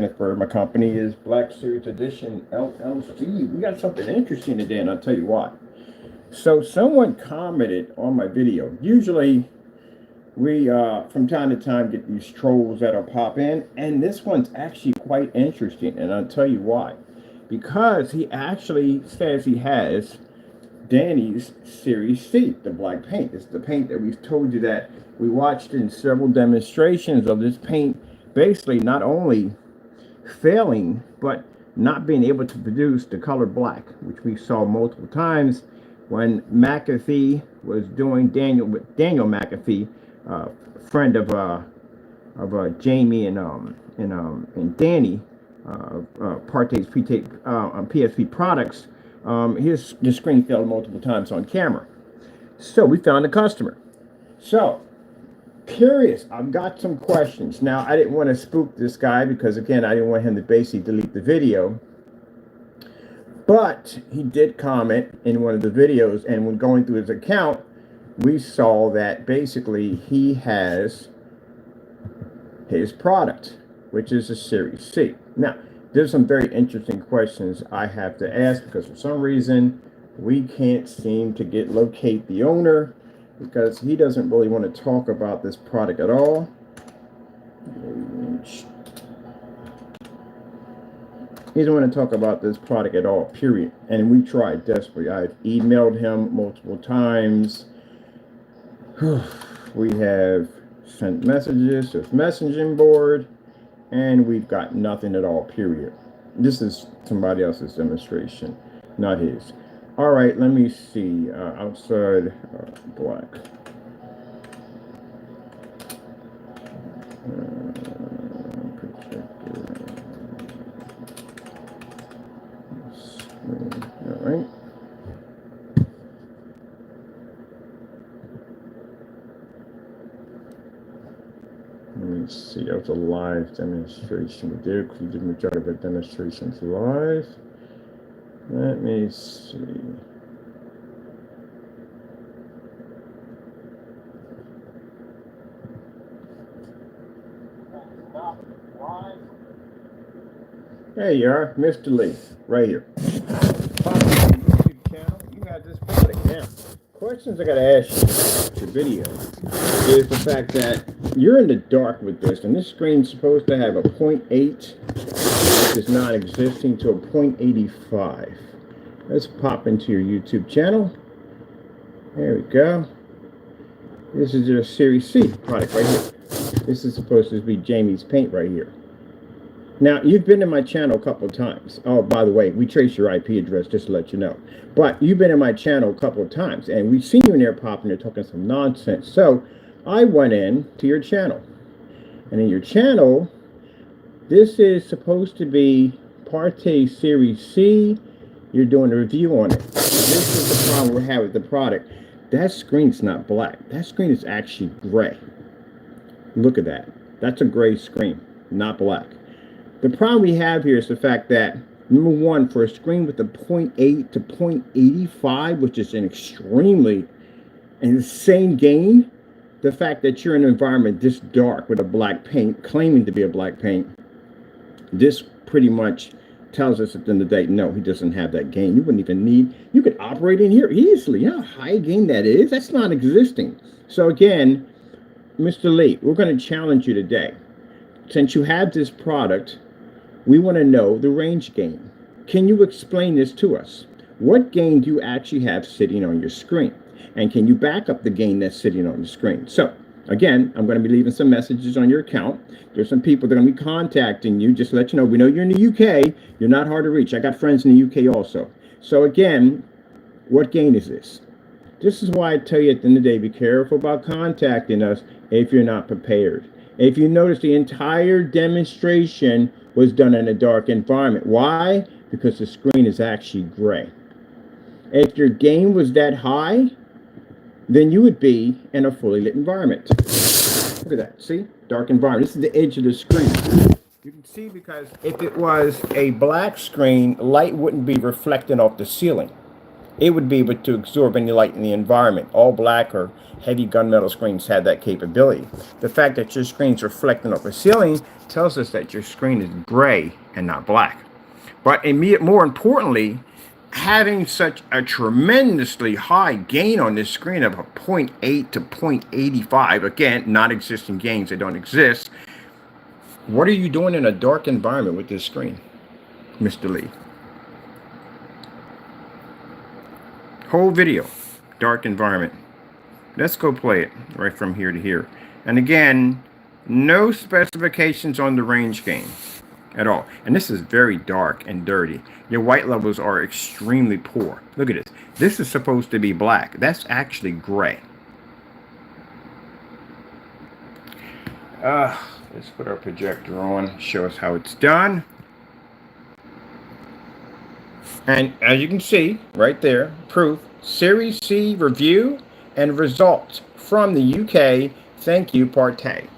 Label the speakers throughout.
Speaker 1: For my company is Black Series Edition LLC. We got something interesting today, and I'll tell you why. So someone commented on my video. Usually we from time to time get these trolls that'll pop in, and this one's actually quite interesting, and I'll tell you why. Because he actually says he has Danny's Series C, the black paint. It's the paint that we've told you that we watched in several demonstrations of this paint, basically not only failing but not being able to produce the color black, which we saw multiple times when McAfee was doing Daniel McAfee, friend of Jamie and Danny, Partate's PSP products. The screen failed multiple times on camera, so we found a customer. So curious, I've got some questions. Now, I didn't want to spook this guy because, again, I didn't want him to basically delete the video. But he did comment in one of the videos, and when going through his account, we saw that basically he has his product, which is a Series C. Now, there's some very interesting questions I have to ask because for some reason we can't seem to locate the owner, because he doesn't really want to talk about this product at all. He doesn't want to talk about this product at all, period. And we tried desperately. I've emailed him multiple times. We have sent messages to his messaging board, and we've got nothing at all, period. This is somebody else's demonstration, not his. All right, let me see. Outside black. All right. Let me see. That was a live demonstration. We did because we did the majority of the demonstrations live. Let me see. There you are, Mr. Lee, right here. Pop on your YouTube channel. You got this product now. Questions I gotta ask you about your video is the fact that you're in the dark with this, and this screen's supposed to have a 0.8, which is not existing, to a 0.85. Let's pop into your YouTube channel. There we go. This is your Series C product right here. This is supposed to be Jamie's paint right here. Now, you've been in my channel a couple of times. Oh, by the way, we trace your IP address just to let you know. But you've been in my channel a couple of times, and we've seen you in there popping there talking some nonsense. So I went in to your channel. And in your channel, this is supposed to be Partay Series C. You're doing a review on it. This is the problem we have with the product. That screen's not black. That screen is actually gray. Look at that. That's a gray screen, not black. The problem we have here is the fact that, number one, for a screen with a 0.8 to 0.85, which is an extremely insane gain, the fact that you're in an environment this dark with a black paint, claiming to be a black paint, this pretty much tells us at the end of the day, no, he doesn't have that gain. You wouldn't even need, you could operate in here easily. You know how high gain that is? That's not existing. So again, Mr. Lee, we're going to challenge you today. Since you have this product, we want to know the range gain. Can you explain this to us? What gain do you actually have sitting on your screen? And can you back up the gain that's sitting on the screen? So, again, I'm going to be leaving some messages on your account. There's some people that are going to be contacting you. Just to let you know, we know you're in the UK. You're not hard to reach. I got friends in the UK also. So, again, what gain is this? This is why I tell you at the end of the day, be careful about contacting us if you're not prepared. If you notice, the entire demonstration was done in a dark environment. Why? Because the screen is actually gray. If your gain was that high, then you would be in a fully lit environment. Look at that. See? Dark environment. This is the edge of the screen. You can see, because if it was a black screen, light wouldn't be reflecting off the ceiling. it would be able to absorb any light in the environment. All black or heavy gunmetal screens have that capability. The fact that your screen's reflecting off the ceiling tells us that your screen is gray and not black. But more importantly, having such a tremendously high gain on this screen of a 0.8 to 0.85, again, not existing gains, they don't exist. What are you doing in a dark environment with this screen, Mr. Lee? Whole video, dark environment. Let's go play it right from here to here. And again, no specifications on the range gain at all. And this is very dark and dirty. Your white levels are extremely poor. Look at this. This is supposed to be black. That's actually gray. Let's put our projector on, show us how it's done. And as you can see right there, proof, Series C review and results from the UK. Thank you, Partey.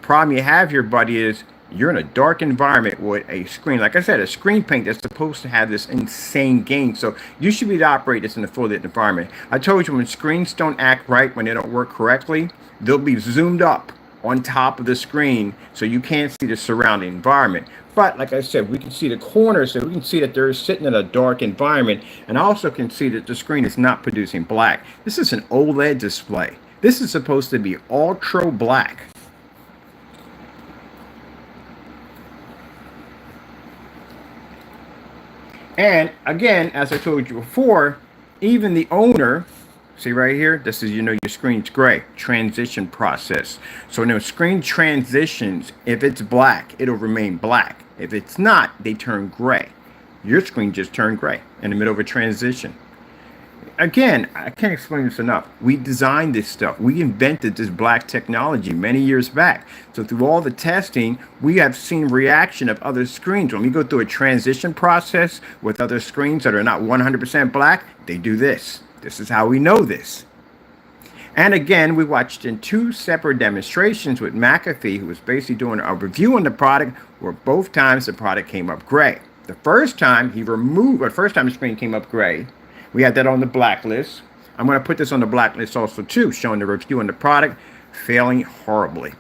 Speaker 1: Problem you have here, buddy, is you're in a dark environment with a screen. Like I said, a screen paint that's supposed to have this insane gain. So you should be able to operate this in a full lit environment. I told you when screens don't act right, when they don't work correctly, they'll be zoomed up on top of the screen so you can't see the surrounding environment. But like I said, we can see the corners, so we can see that they're sitting in a dark environment, and I also can see that the screen is not producing black. This is an OLED display. This is supposed to be ultra black. And again, as I told you before, even the owner, see right here, this is, your screen's gray, transition process. So when the screen transitions, if it's black, it'll remain black. If it's not, they turn gray. Your screen just turned gray in the middle of a transition. Again, I can't explain this enough. We designed this stuff. We invented this black technology many years back. So through all the testing, we have seen reaction of other screens. When we go through a transition process with other screens that are not 100% black, they do this. This is how we know this. And again, we watched in 2 separate demonstrations with McAfee, who was basically doing a review on the product, where both times the product came up gray. The first time the screen came up gray, we had that on the blacklist. I'm going to put this on the blacklist also too, showing the review on the product, failing horribly.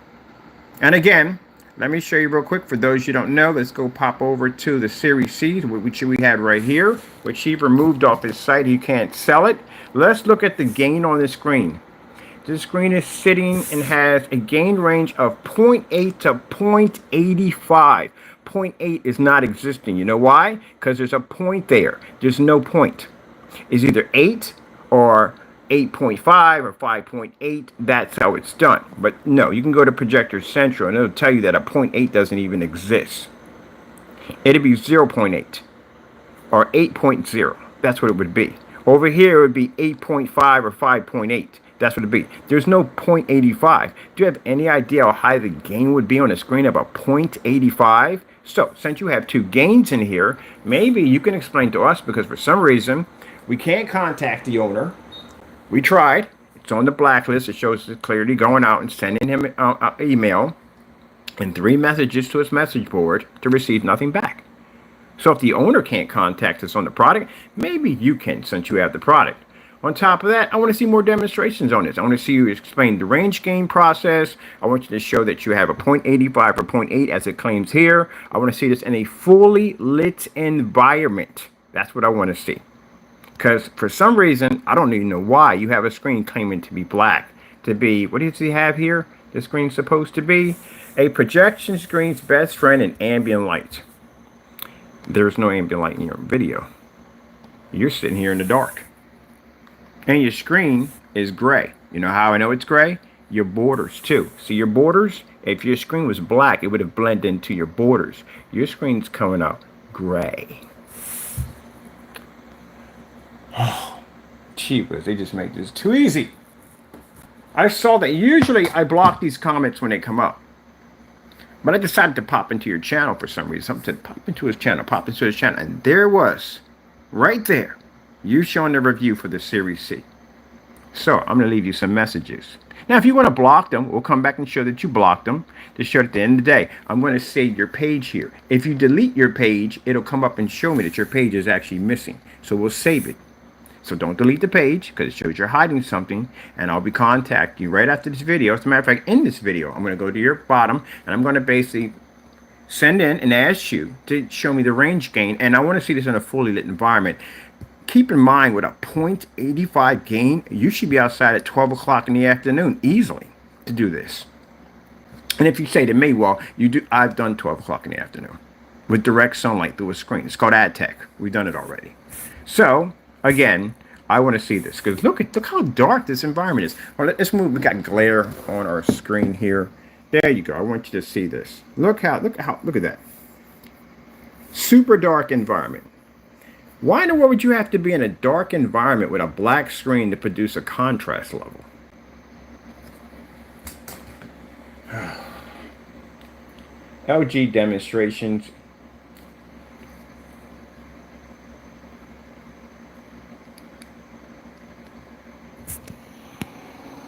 Speaker 1: And again, let me show you real quick. For those you don't know, let's go pop over to the Series C, which we had right here, which he removed off his site. He can't sell it. Let's look at the gain on the screen. This screen is sitting and has a gain range of 0.8 to 0.85. 0.8 is not existing. You know why? Because there's a point there. There's no point. It's either 8 or 8.5 or 5.8. That's how it's done. But no, you can go to Projector Central and it'll tell you that a 0.8 doesn't even exist. It'd be 0.8 or 8.0. That's what it would be. Over here, it would be 8.5 or 5.8. That's what it'd be. There's no 0.85. Do you have any idea how high the gain would be on a screen of a 0.85? So, since you have 2 gains in here, maybe you can explain to us, because for some reason, we can't contact the owner. We tried. It's on the blacklist. It shows it clearly going out and sending him an email and 3 messages to his message board to receive nothing back. So if the owner can't contact us on the product, maybe you can, since you have the product. On top of that, I want to see more demonstrations on this. I want to see you explain the range gain process. I want you to show that you have a 0.85 or 0.8 as it claims here. I want to see this in a fully lit environment. That's what I want to see. Because for some reason, I don't even know why, you have a screen claiming to be black. To be, what does he have here? The screen's supposed to be a projection screen's best friend in ambient light. There's no ambient light in your video. You're sitting here in the dark. And your screen is gray. You know how I know it's gray? Your borders too. See your borders? If your screen was black, it would have blended into your borders. Your screen's coming up gray. Oh, cheapers, they just make this too easy. I saw that usually I block these comments when they come up. But I decided to pop into your channel for some reason. Something said, pop into his channel, and there it was, right there, you showing the review for the Series C. So I'm going to leave you some messages. Now, if you want to block them, we'll come back and show that you blocked them, to show at the end of the day, I'm going to save your page here. If you delete your page, it'll come up and show me that your page is actually missing. So we'll save it. So don't delete the page because it shows you're hiding something, and I'll be contacting you right after this video. As a matter of fact, in this video, I'm going to go to your bottom, and I'm going to basically send in and ask you to show me the range gain, and I want to see this in a fully lit environment. Keep in mind, with a 0.85 gain, you should be outside at 12 o'clock in the afternoon easily to do this. And if you say to me, well, I've done 12 o'clock in the afternoon with direct sunlight through a screen. It's called ad tech. We've done it already. So again, I want to see this because look how dark this environment is. All right, let's move. We got glare on our screen here. There you go. I want you to see this. Look at that. Super dark environment. Why in the world would you have to be in a dark environment with a black screen to produce a contrast level? LG demonstrations.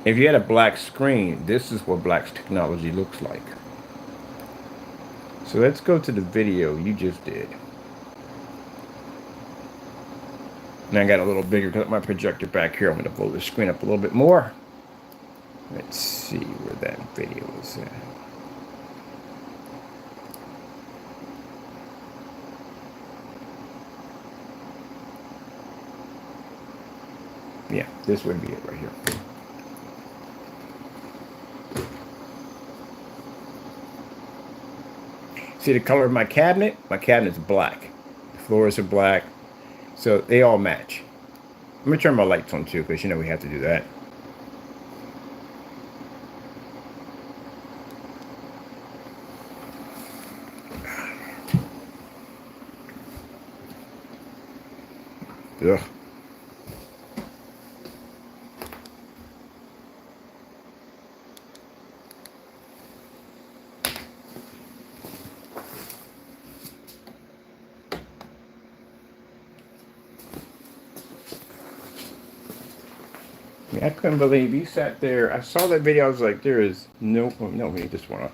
Speaker 1: If you had a black screen, this is what black technology looks like. So let's go to the video you just did. And I got a little bigger, got my projector back here. I'm going to blow the screen up a little bit more. Let's see where that video is at. Yeah, this would be it right here. See the color of my cabinet? My cabinet's black. The floors are black. So they all match. I'm going to turn my lights on too, because you know we have to do that. Ugh. I couldn't believe you sat there. I saw that video. I was like, there is no, we need this one off.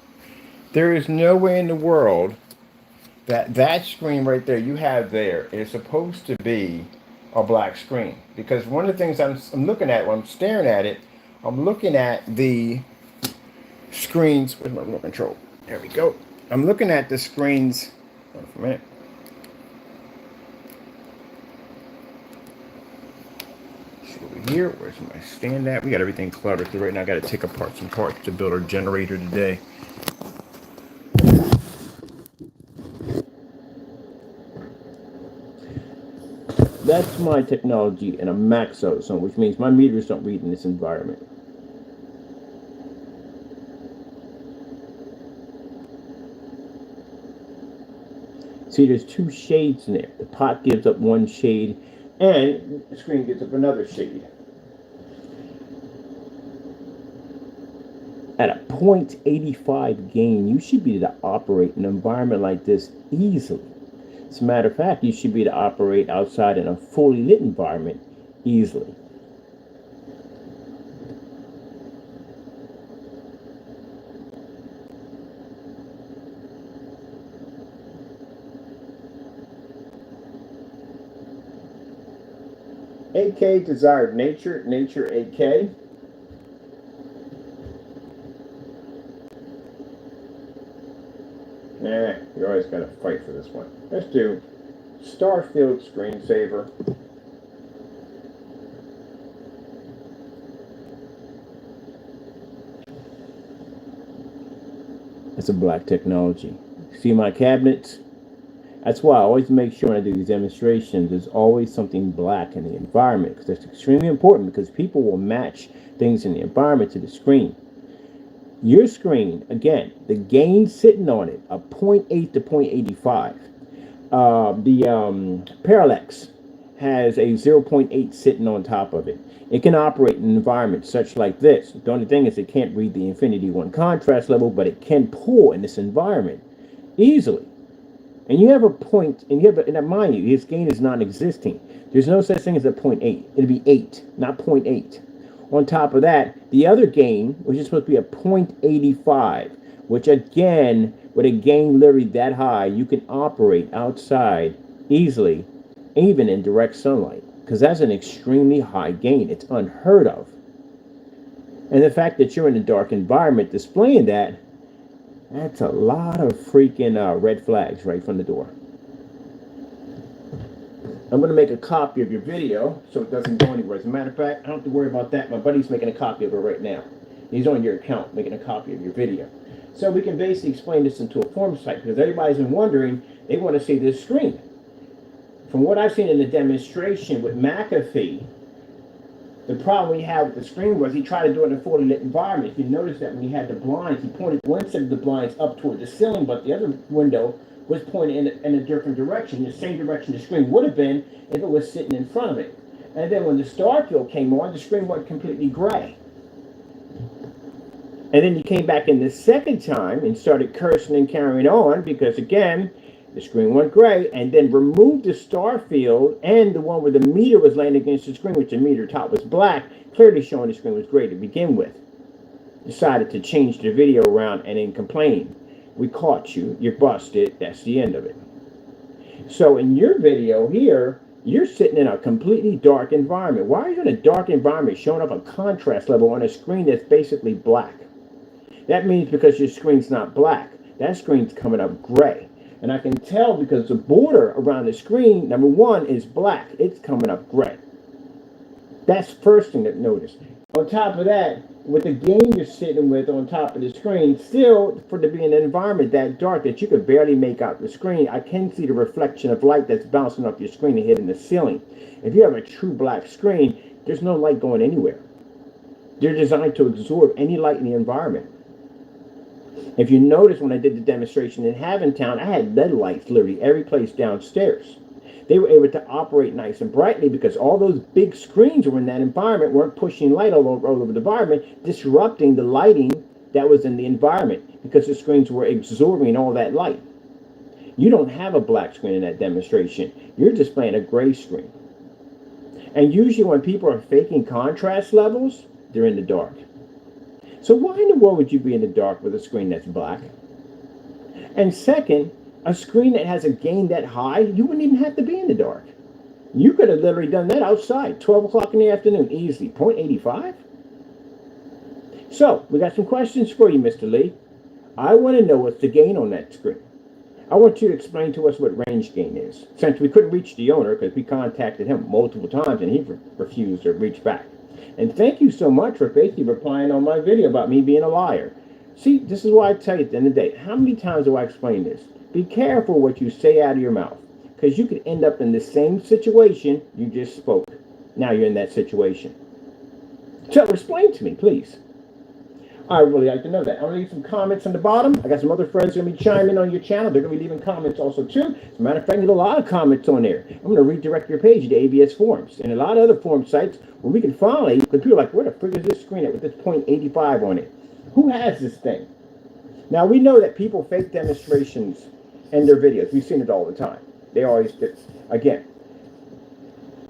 Speaker 1: There is no way in the world that screen right there you have there is supposed to be a black screen. Because one of the things I'm looking at when I'm staring at it, I'm looking at the screens. Where's my remote control? There we go. I'm looking at the screens. Hold on for a minute. Here, where's my stand at? We got everything cluttered through right now. I got to take apart some parts to build our generator today. That's my technology in a max out zone, which means my meters don't read in this environment. See, there's two shades in there. The pot gives up one shade, and the screen gives up another shade. At a 0.85 gain, you should be able to operate in an environment like this easily. As a matter of fact, you should be able to operate outside in a fully lit environment easily. AK desired nature, nature AK. Nah, you always got to fight for this one. Let's do Starfield Screensaver. It's a black technology. See my cabinets? That's why I always make sure when I do these demonstrations, there's always something black in the environment, because that's extremely important, because people will match things in the environment to the screen. Your screen, again, the gain sitting on it, a 0.8 to 0.85. The Parallax has a 0.8 sitting on top of it. It can operate in an environment such like this. The only thing is it can't read the Infinity 1 contrast level, but it can pull in this environment easily. And you have a point, and mind you, his gain is non-existing. There's no such thing as a 0.8. It'll be 8, not 0.8. On top of that, the other gain, which is supposed to be a 0.85, which again, with a gain literally that high, you can operate outside easily, even in direct sunlight. because that's an extremely high gain. It's unheard of. And the fact that you're in a dark environment displaying that, that's a lot of freaking red flags right from the door. I'm going to make a copy of your video so it doesn't go anywhere. As a matter of fact, I don't have to worry about that. My buddy's making a copy of it right now. He's on your account making a copy of your video. So we can basically explain this into a form site, because everybody's been wondering, they want to see this screen. From what I've seen in the demonstration with McAfee, the problem we had with the screen was he tried to do it in a fully lit environment. If you notice that when he had the blinds, he pointed one set of the blinds up toward the ceiling, but the other window was pointed in a different direction, the same direction the screen would have been if it was sitting in front of it. And then when the star field came on, the screen went completely gray. And then you came back in the second time and started cursing and carrying on, because again, the screen went gray, and then removed the star field and the one where the meter was laying against the screen, which the meter top was black, clearly showing the screen was gray to begin with. Decided to change the video around and then complain. We caught you, you're busted, that's the end of it. So in your video here, you're sitting in a completely dark environment. Why are you in a dark environment showing up a contrast level on a screen that's basically black? That means because your screen's not black, that screen's coming up gray. And I can tell because the border around the screen, number one, is black. It's coming up gray. That's first thing to notice. On top of that, with the gain you're sitting with on top of the screen, still, for to be in an environment that dark that you could barely make out the screen, I can see the reflection of light that's bouncing off your screen and hitting the ceiling. If you have a true black screen, there's no light going anywhere. They're designed to absorb any light in the environment. If you notice, when I did the demonstration in Haventown, I had LED lights literally every place downstairs. They were able to operate nice and brightly because all those big screens were in that environment, weren't pushing light all over the environment, disrupting the lighting that was in the environment because the screens were absorbing all that light. You don't have a black screen in that demonstration. You're displaying a gray screen. And usually when people are faking contrast levels, they're in the dark. So why in the world would you be in the dark with a screen that's black? And second, a screen that has a gain that high, you wouldn't even have to be in the dark. You could have literally done that outside, 12 o'clock in the afternoon, easily, 0.85. So, we got some questions for you, Mr. Lee. I want to know what's the gain on that screen. I want you to explain to us what range gain is, since we couldn't reach the owner because we contacted him multiple times and he refused to reach back. And thank you so much for basically replying on my video about me being a liar. See, this is why I tell you at the end of the day, how many times do I explain this? Be careful what you say out of your mouth, because you could end up in the same situation you just spoke. Now you're in that situation. So explain to me, please. I really like to know that. I'm going to leave some comments on the bottom. I got some other friends going to be chiming in on your channel. They're going to be leaving comments also too. As a matter of fact, I get a lot of comments on there. I'm going to redirect your page to ABS forums and a lot of other forum sites where we can finally, because people are like, where the frick is this screen at with this 0.85 on it? Who has this thing? Now we know that people fake demonstrations in their videos. We've seen it all the time. They always do. Again,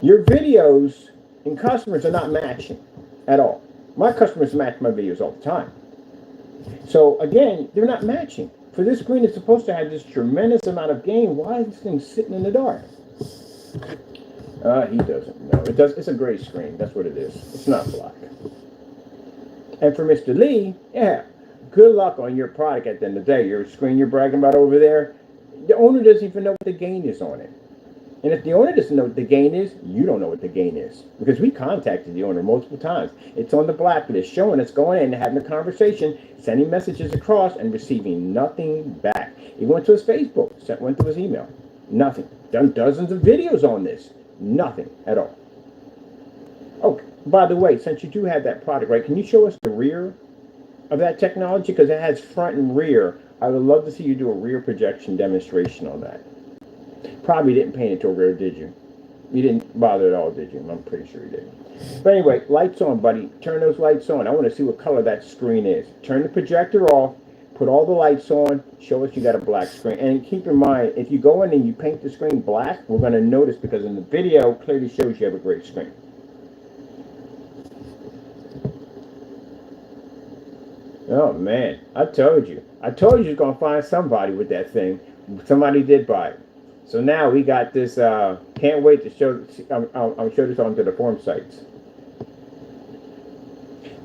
Speaker 1: your videos and customers are not matching at all. My customers match my videos all the time. So again, they're not matching. For this screen, it's supposed to have this tremendous amount of gain. Why is this thing sitting in the dark? He doesn't know. It does. It's a gray screen. That's what it is. It's not black. And for Mr. Lee, yeah, good luck on your product at the end of the day. Your screen you're bragging about over there, the owner doesn't even know what the gain is on it. And if the owner doesn't know what the gain is, you don't know what the gain is. Because we contacted the owner multiple times. It's on the blacklist, showing us going in, having a conversation, sending messages across, and receiving nothing back. He went to his Facebook, went to his email. Nothing. Done dozens of videos on this. Nothing at all. Oh, by the way, since you do have that product, right, can you show us the rear of that technology? Because it has front and rear. I would love to see you do a rear projection demonstration on that. Probably didn't paint it to a rear, did you? You didn't bother at all, did you? I'm pretty sure you didn't. But anyway, lights on, buddy. Turn those lights on. I want to see what color that screen is. Turn the projector off. Put all the lights on. Show us you got a black screen. And keep in mind, if you go in and you paint the screen black, we're going to notice because in the video clearly shows you have a gray screen. Oh, man. I told you. I told you you're going to find somebody with that thing. Somebody did buy it. So now we got this. Can't wait to show. I'll show this onto the forum sites.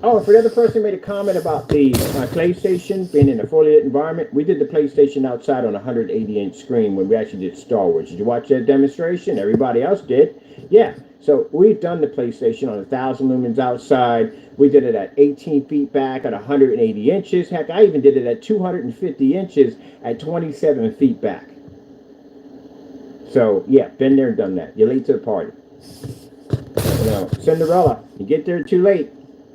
Speaker 1: Oh, and for the other person who made a comment about the PlayStation being in a fully lit environment, we did the PlayStation outside on a 180-inch screen when we actually did Star Wars. Did you watch that demonstration? Everybody else did. Yeah. So we've done the PlayStation on 1,000 lumens outside. We did it at 18 feet back at 180 inches. Heck, I even did it at 250 inches at 27 feet back. So, yeah, been there and done that. You're late to the party. You know, Cinderella, you get there too late,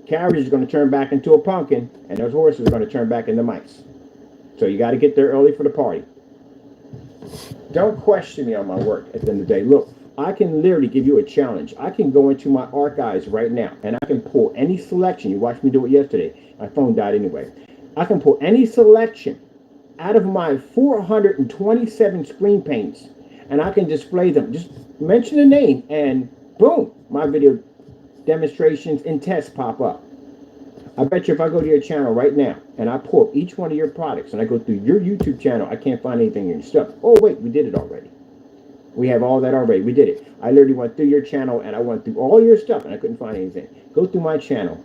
Speaker 1: carriage is going to turn back into a pumpkin, and those horses are going to turn back into mice. So you got to get there early for the party. Don't question me on my work at the end of the day. Look, I can literally give you a challenge. I can go into my archives right now, and I can pull any selection. You watched me do it yesterday. My phone died anyway. I can pull any selection out of my 427 screen paints, and I can display them. Just mention the name, and boom, my video demonstrations and tests pop up. I bet you if I go to your channel right now and I pull up each one of your products and I go through your YouTube channel, I can't find anything in your stuff. Oh, wait, we did it already. We have all that already. We did it. I literally went through your channel and I went through all your stuff and I couldn't find anything. Go through my channel,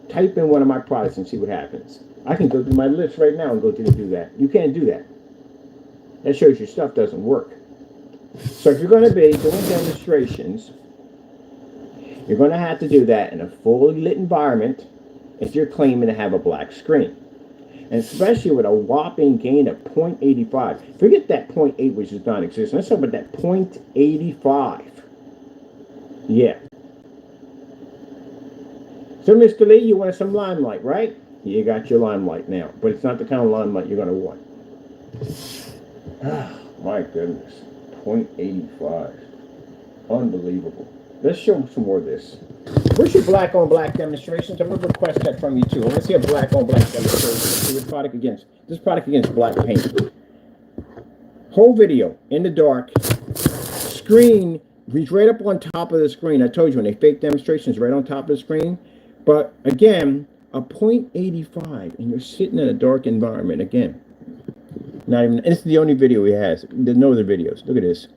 Speaker 1: type in one of my products and see what happens. I can go through my list right now and go through and do that. You can't do that. That shows your stuff doesn't work. So if you're going to be doing demonstrations, you're going to have to do that in a fully lit environment if you're claiming to have a black screen. And especially with a whopping gain of 0.85. Forget that 0.8, which is non-existent. Let's talk about that 0.85. Yeah. So, Mr. Lee, you wanted some limelight, right? You got your limelight now. But it's not the kind of limelight you're going to want. My goodness. 0.85. Unbelievable. Let's show some more of this. Where's your black on black demonstrations? I'm going to request that from you too. I want to see a black on black demonstration. See what product against this product against black paint. Whole video in the dark. Screen, he's right up on top of the screen. I told you when they fake demonstrations, right on top of the screen. But again, a 0.85, and you're sitting in a dark environment again. Not even. This is the only video he has. There's no other videos. Look at this.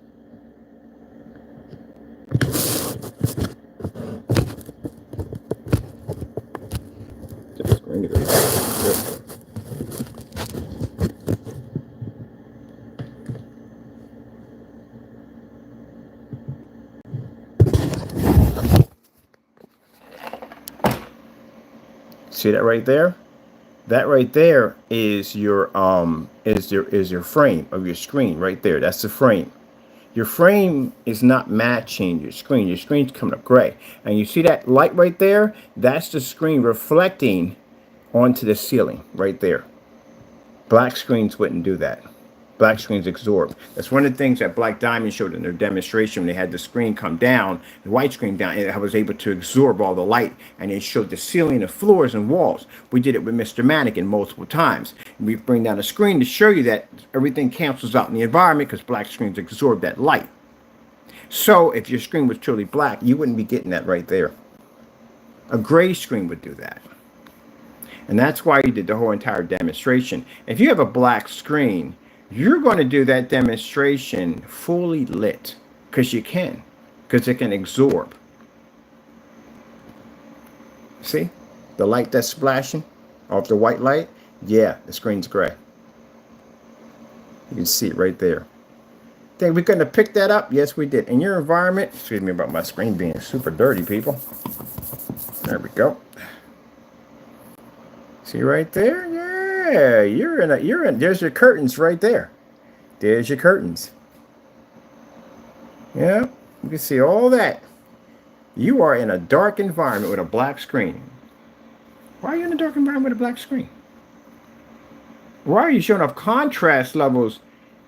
Speaker 1: See that right there? That right there is your frame of your screen right there. That's the frame. Your frame is not matching your screen. Your screen's coming up gray. And you see that light right there? That's the screen reflecting onto the ceiling right there. Black screens wouldn't do that. Black screens absorb. That's one of the things that Black Diamond showed in their demonstration when they had the screen come down, the white screen down, and I was able to absorb all the light, and they showed the ceiling, the floors, and walls. We did it with Mr. Mannequin multiple times. And we bring down a screen to show you that everything cancels out in the environment because black screens absorb that light. So if your screen was truly black, you wouldn't be getting that right there. A gray screen would do that. And that's why you did the whole entire demonstration. If you have a black screen, you're going to do that demonstration fully lit because you can, because it can absorb. See the light that's splashing off the white light? Yeah, the screen's gray. You can see it right there. Think we couldn't have picked that up? Yes, we did. In your environment, excuse me about my screen being super dirty, people. There we go. See right there? Yeah, you're in, there's your curtains right there. There's your curtains. Yeah, you can see all that. You are in a dark environment with a black screen. Why are you in a dark environment with a black screen? Why are you showing off contrast levels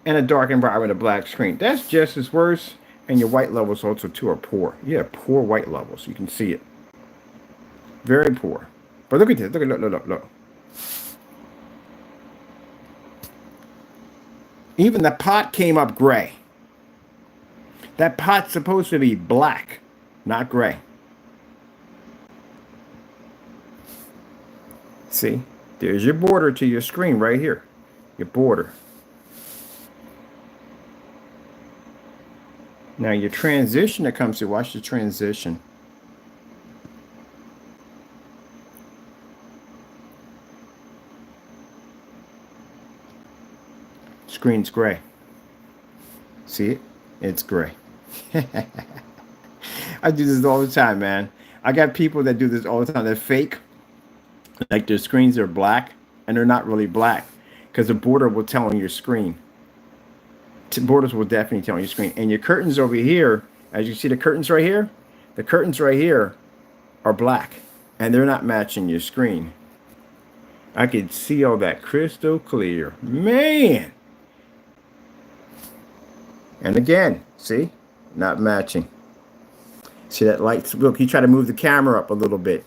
Speaker 1: in a dark environment with a black screen? That's just as worse, and your white levels also too are poor. You have poor white levels. You can see it. Very poor. But look at this. Look. Even the pot came up gray. That pot's supposed to be black, not gray. See? There's your border to your screen right here. Your border. Now your transition that comes through, watch the transition. Screen's gray. See it? It's gray. I do this all the time, man. I got people that do this all the time. They're fake. Like their screens are black, and they're not really black because the border will tell on your screen. Borders will definitely tell on your screen. And your curtains over here, as you see the curtains right here, the curtains right here are black, and they're not matching your screen. I can see all that crystal clear. Man! And again, see? Not matching. See that light? Look, you try to move the camera up a little bit.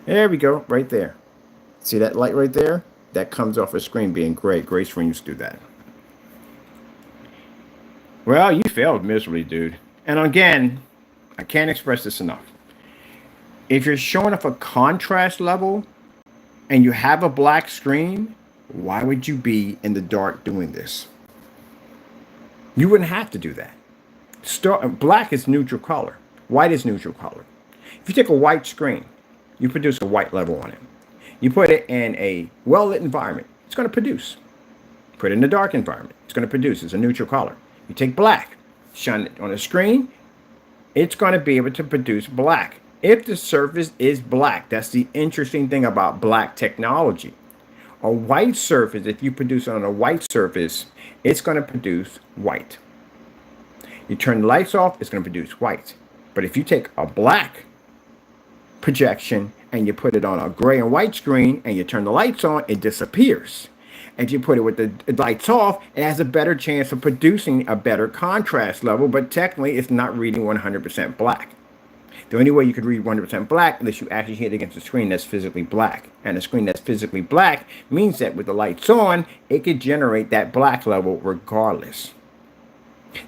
Speaker 1: There we go, right there. See that light right there? That comes off a screen being gray. Gray screens do that. Well, you failed miserably, dude. And again, I can't express this enough. If you're showing off a contrast level and you have a black screen, why would you be in the dark doing this? You wouldn't have to do that. Black is neutral color. White is neutral color. If you take a white screen, you produce a white level on it. You put it in a well-lit environment, it's going to produce. Put it in a dark environment, it's going to produce. It's a neutral color. You take black, shine it on a screen, it's going to be able to produce black. If the surface is black, that's the interesting thing about black technology. A white surface, if you produce it on a white surface, it's going to produce white. You turn the lights off, it's going to produce white. But if you take a black projection and you put it on a gray and white screen and you turn the lights on, it disappears. And you put it with the lights off, it has a better chance of producing a better contrast level, but technically it's not reading 100% black. The only way you could read 100% black unless you actually hit against a screen that's physically black. And a screen that's physically black means that with the lights on, it could generate that black level regardless.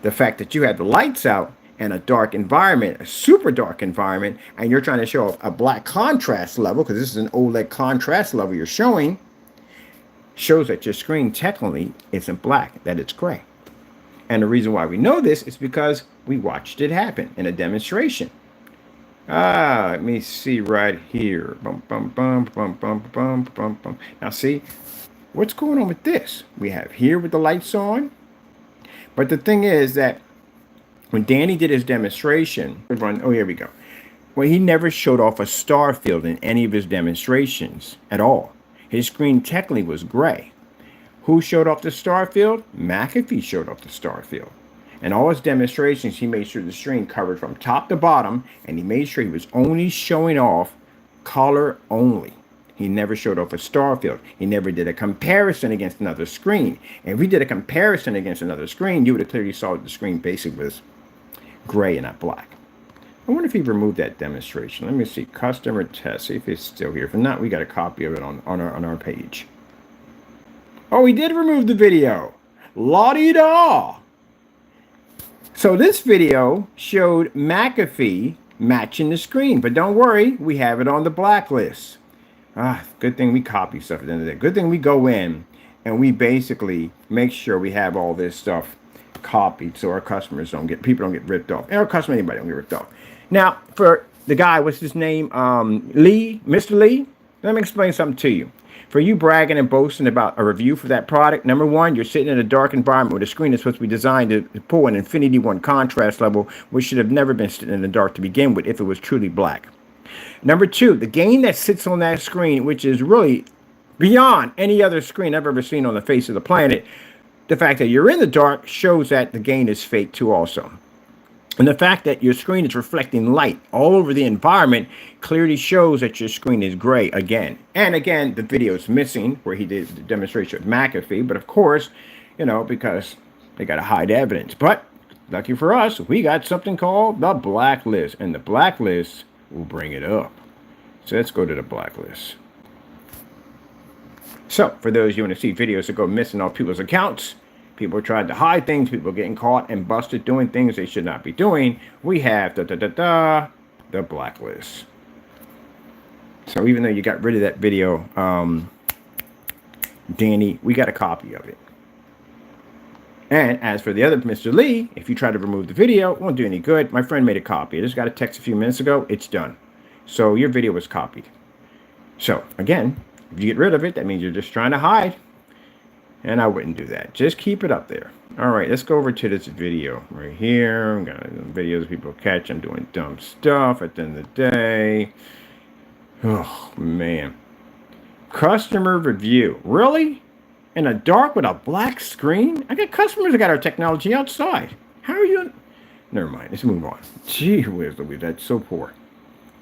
Speaker 1: The fact that you have the lights out in a dark environment, a super dark environment, and you're trying to show off a black contrast level, because this is an OLED contrast level you're showing, shows that your screen technically isn't black, that it's gray. And the reason why we know this is because we watched it happen in a demonstration. Let me see right here. Bum, bum, bum, bum, bum, bum, bum, bum. Now see, what's going on with this? We have here with the lights on. But the thing is that when Danny did his demonstration, here we go. Well, he never showed off a star field in any of his demonstrations at all. His screen technically was gray. Who showed off the star field? McAfee showed off the star field. In all his demonstrations, he made sure the screen covered from top to bottom, and he made sure he was only showing off color only. He never showed off a star field. He never did a comparison against another screen. And if we did a comparison against another screen, you would have clearly saw that the screen basically was gray and not black. I wonder if he removed that demonstration. Let me see. Customer test. See if it's still here. If not, we got a copy of it on our page. Oh, he did remove the video. La-dee-da! So this video showed McAfee matching the screen. But don't worry, we have it on the blacklist. Good thing we copy stuff at the end of the day. Good thing we go in and we basically make sure we have all this stuff copied so our customers people don't get ripped off. And our customer, anybody don't get ripped off. Now, for the guy, what's his name? Lee, Mr. Lee, let me explain something to you. For you bragging and boasting about a review for that product, number one, you're sitting in a dark environment where the screen is supposed to be designed to pull an Infinity 1 contrast level, which should have never been sitting in the dark to begin with if it was truly black. Number two, the gain that sits on that screen, which is really beyond any other screen I've ever seen on the face of the planet, the fact that you're in the dark shows that the gain is fake too also. And the fact that your screen is reflecting light all over the environment clearly shows that your screen is gray again. And again, the video is missing where he did the demonstration with McAfee. But of course, because they got to hide evidence. But lucky for us, we got something called the blacklist. And the blacklist will bring it up. So let's go to the blacklist. So for those you want to see videos that go missing off people's accounts, people tried to hide things, people getting caught and busted doing things they should not be doing, we have the blacklist. So even though you got rid of that video, Danny, we got a copy of it. And as for the other Mr. Lee, if you try to remove the video, it won't do any good. My friend made a copy. I just got a text a few minutes ago. It's done. So your video was copied. So again, if you get rid of it, that means you're just trying to hide. And I wouldn't do that. Just keep it up there. All right, let's go over to this video right here. I'm gonna videos people catch. I'm doing dumb stuff at the end of the day. Oh man. Customer review. Really? In a dark with a black screen? I got customers that got our technology outside. How are you? Never mind. Let's move on. Gee whiz, Louise, that's so poor.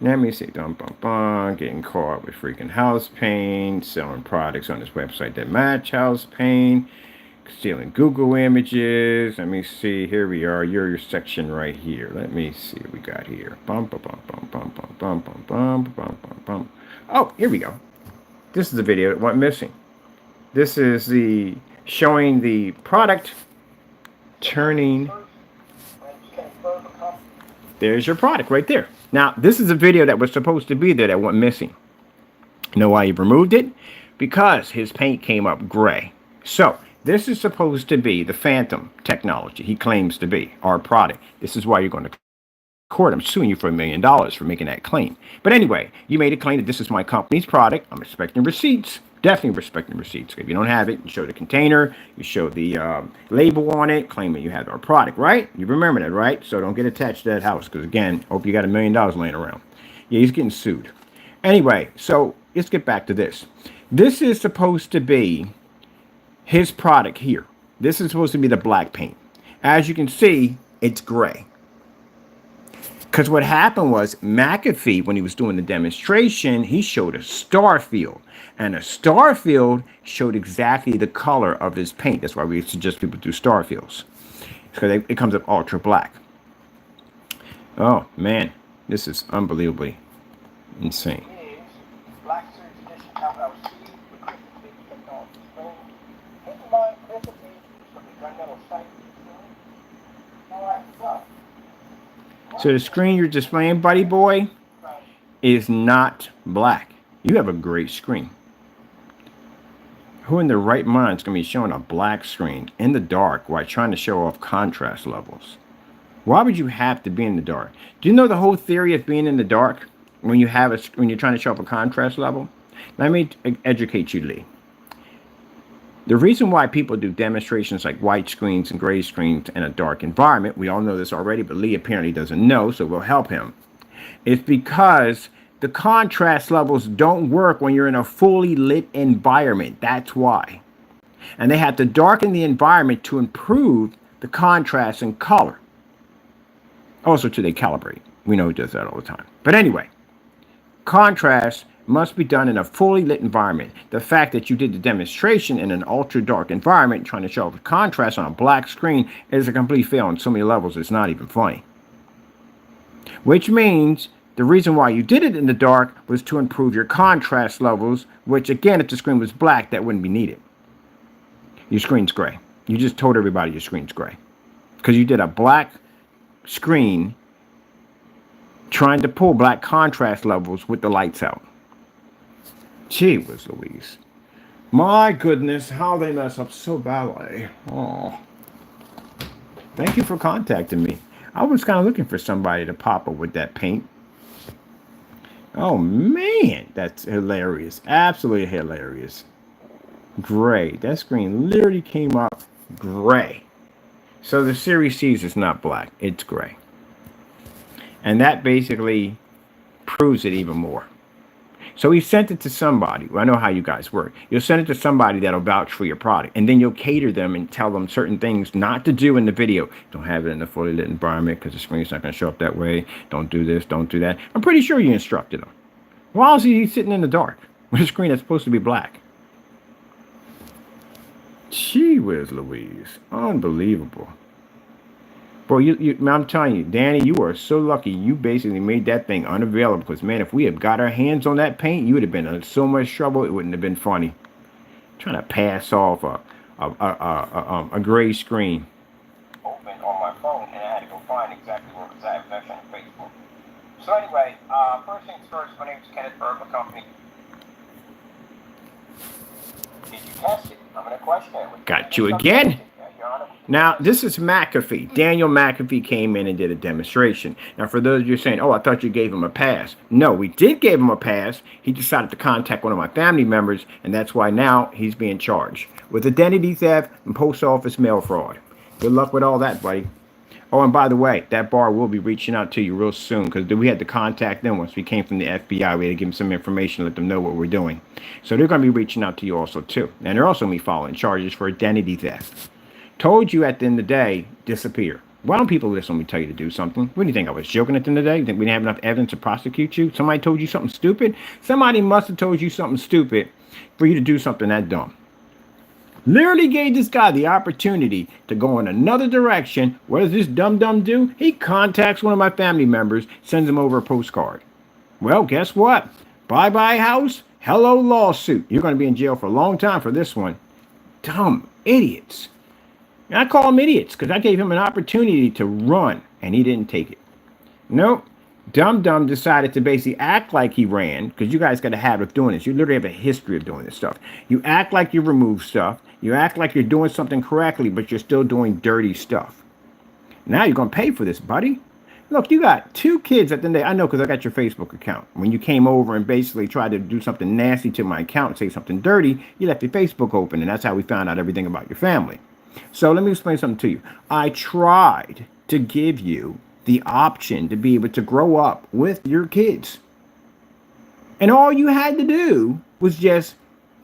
Speaker 1: Let me see. Getting caught with freaking house paint, selling products on this website that match house paint, stealing Google images. Let me see. Here we are. Your section right here. Let me see what we got here. Oh, here we go. This is the video that went missing. This is the showing the product turning. There's your product right there. Now, this is a video that was supposed to be there that went missing. You know why he removed it? Because his paint came up gray. So, this is supposed to be the phantom technology he claims to be, our product. This is why you're going to court. I'm suing you for $1 million for making that claim. But anyway, you made a claim that this is my company's product. I'm expecting receipts. Definitely respecting receipts. If you don't have it, you show the container, you show the label on it, claiming you have our product, right? You remember that, right? So don't get attached to that house, because again, hope you got $1 million laying around. Yeah, he's getting sued. Anyway, so let's get back to this. This is supposed to be his product here. This is supposed to be the black paint. As you can see, it's gray. Because what happened was McAfee, when he was doing the demonstration, he showed a star field. And a star field showed exactly the color of his paint. That's why we suggest people do star fields. Because it comes up ultra black. Oh, man. This is unbelievably insane. So the screen you're displaying, buddy boy, is not black. You have a great screen. Who in their right mind is going to be showing a black screen in the dark while trying to show off contrast levels? Why would you have to be in the dark? Do you know the whole theory of being in the dark when you're trying to show off a contrast level? Let me educate you, Lee. The reason why people do demonstrations like white screens and gray screens in a dark environment, we all know this already, but Lee apparently doesn't know, so we'll help him. It's because the contrast levels don't work when you're in a fully lit environment. That's why. And they have to darken the environment to improve the contrast and color. Also, they calibrate. We know it does that all the time. But anyway, contrast must be done in a fully lit environment. The fact that you did the demonstration in an ultra dark environment trying to show off contrast on a black screen is a complete fail on so many levels it's not even funny. Which means the reason why you did it in the dark was to improve your contrast levels, which again, if the screen was black, that wouldn't be needed. Your screen's gray. You just told everybody your screen's gray. Because you did a black screen trying to pull black contrast levels with the lights out. Gee whiz Louise. My goodness, how they mess up so badly. Oh. Thank you for contacting me. I was kind of looking for somebody to pop up with that paint. Oh man, that's hilarious. Absolutely hilarious. Gray. That screen literally came up gray. So the Series C is not black. It's gray. And that basically proves it even more. So he sent it to somebody. Well, I know how you guys work. You'll send it to somebody that'll vouch for your product. And then you'll cater them and tell them certain things not to do in the video. Don't have it in a fully lit environment because the screen's not going to show up that way. Don't do this. Don't do that. I'm pretty sure you instructed him. Why is he sitting in the dark with a screen that's supposed to be black? Gee whiz Louise. Unbelievable. Bro, I'm telling you, Danny, you are so lucky. You basically made that thing unavailable. Because, man, if we had got our hands on that paint, you would have been in so much trouble, it wouldn't have been funny. Trying to pass off a gray screen. Open on my phone, and I had to go find exactly where it was at. It was actually on Facebook. So anyway, first things first, my name is Kenneth Burger Company. Did you test it? I'm going to question it. Got you again? Now, this is McAfee. Daniel McAfee came in and did a demonstration. Now, for those of you saying, oh, I thought you gave him a pass. No, we did give him a pass. He decided to contact one of my family members, and that's why now he's being charged with identity theft and post office mail fraud. Good luck with all that, buddy. Oh, and by the way, that bar will be reaching out to you real soon because we had to contact them once we came from the FBI. We had to give them some information, let them know what we're doing. So they're going to be reaching out to you also, too. And they're also going to be following charges for identity theft. Told you at the end of the day, disappear. Why don't people listen when we tell you to do something? What do you think? I was joking at the end of the day? You think we didn't have enough evidence to prosecute you? Somebody told you something stupid? Somebody must have told you something stupid for you to do something that dumb. Literally gave this guy the opportunity to go in another direction. What does this dumb do? He contacts one of my family members, sends him over a postcard. Well, guess what? Bye-bye house, hello lawsuit. You're going to be in jail for a long time for this one. Dumb idiots. And I call them idiots because I gave him an opportunity to run, and he didn't take it. Nope. Dumb decided to basically act like he ran, because you guys got a habit of doing this. You literally have a history of doing this stuff. You act like you remove stuff. You act like you're doing something correctly, but you're still doing dirty stuff. Now you're going to pay for this, buddy. Look, you got 2 kids at the end of the day. I know because I got your Facebook account. When you came over and basically tried to do something nasty to my account, say something dirty, you left your Facebook open, and that's how we found out everything about your family. So let me explain something to you. I tried to give you the option to be able to grow up with your kids. And all you had to do was just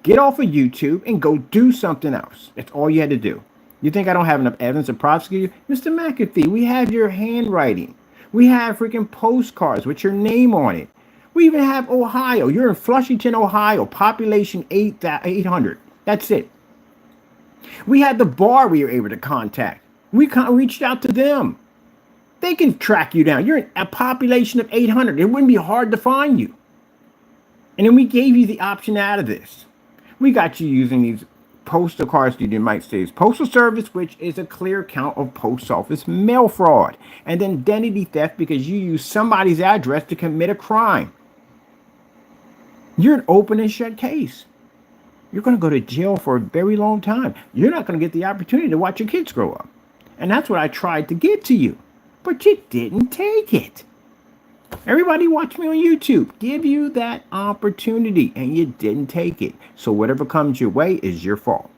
Speaker 1: get off of YouTube and go do something else. That's all you had to do. You think I don't have enough evidence to prosecute you? Mr. McAfee, we have your handwriting. We have freaking postcards with your name on it. We even have Ohio. You're in Flushington, Ohio. Population 800. That's it. We had the bar we were able to contact. We reached out to them. They can track you down. You're in a population of 800. It wouldn't be hard to find you. And then we gave you the option out of this. We got you using these postal cards you might say is postal service, which is a clear count of post office mail fraud. And then identity theft because you use somebody's address to commit a crime. You're an open and shut case. You're going to go to jail for a very long time. You're not going to get the opportunity to watch your kids grow up. And that's what I tried to get to you. But you didn't take it. Everybody watch me on YouTube. Give you that opportunity and you didn't take it. So whatever comes your way is your fault.